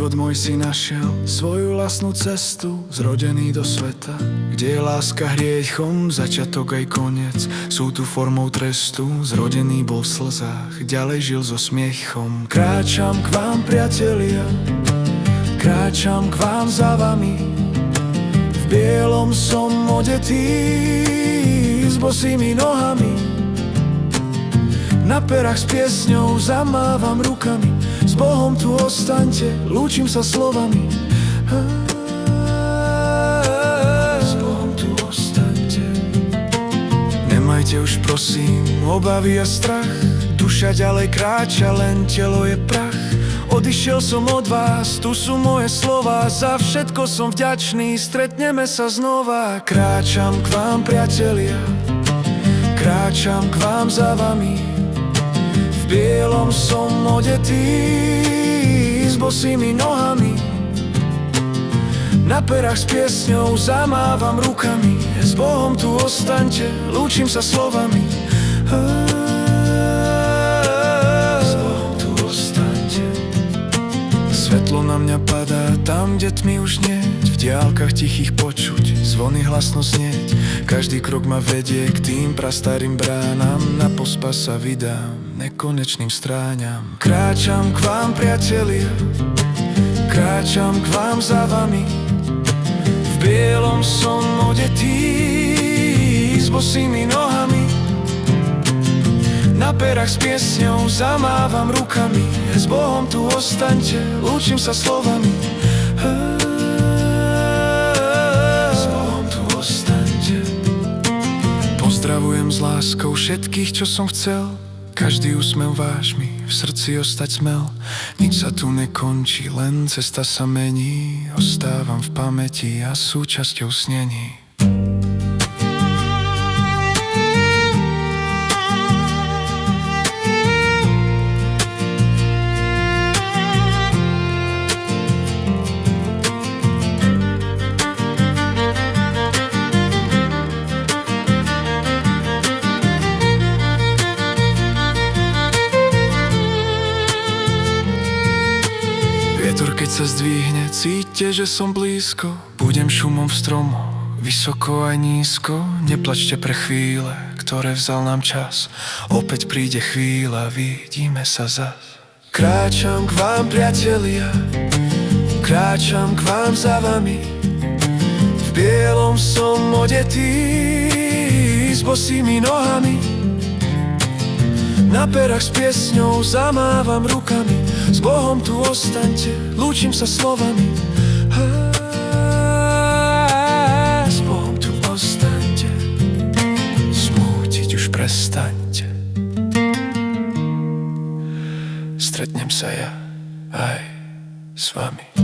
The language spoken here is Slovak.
Život môj si našiel svoju vlastnú cestu, zrodený do sveta, kde je láska hriechom, začiatok aj koniec. Sú tu formou trestu, zrodený bol v slzách, ďalej žil so smiechom. Kráčam k vám, priatelia, kráčam k vám za vami. V bielom som odetý s bosými nohami. Na perách s piesňou zamávam rukami. S Bohom tu ostaňte, lúčim sa slovami. S Bohom tu ostaňte. Nemajte už prosím obavy a strach. Duša ďalej kráča, len telo je prach. Odišiel som od vás, tu sú moje slová. Za všetko som vďačný, stretneme sa znova. Kráčam k vám, priatelia, kráčam k vám za vami. V bielom som odetý s bosými nohami. Na perách s piesňou zamávam rukami. S Bohom tu ostaňte, lúčim sa slovami. S Bohom tu ostaňte. Svetlo na mňa padá tam, kde tmy už nie. V diaľkach tichých počuť zvony hlasno znieť. Každý krok ma vedie k tým prastarým bránam. Na pospas sa vydám nekonečným stráňam. Kráčam k vám, priatelia, kráčam k vám za vami. V bielom som odetý s bosými nohami. Na perách s piesňou zamávam rukami. S Bohom tu ostaňte, lúčim sa slovami. S Bohom tu ostaňte. Pozdravujem s láskou všetkých, čo som chcel. Každý úsmev váš mi v srdci ostať smel. Nič sa tu nekončí, len cesta sa mení. Ostávam v pamäti a súčasťou snení. Vietor keď sa zdvihne, cíťte, že som blízko. Budem šumom v stromoch, vysoko aj nízko. Neplačte pre chvíle, ktoré vzal nám čas. Opäť príde chvíľa, vidíme sa zas. Kráčam k vám, priatelia, kráčam k vám za vami. V bielom som odetý s bosými nohami. Na perách s piesňou zamávam rukami. S Bohom tu ostaňte, lúčim sa slovami. S Bohom tu ostaňte, smútiť už prestaňte. Stretnem sa ja aj s vami.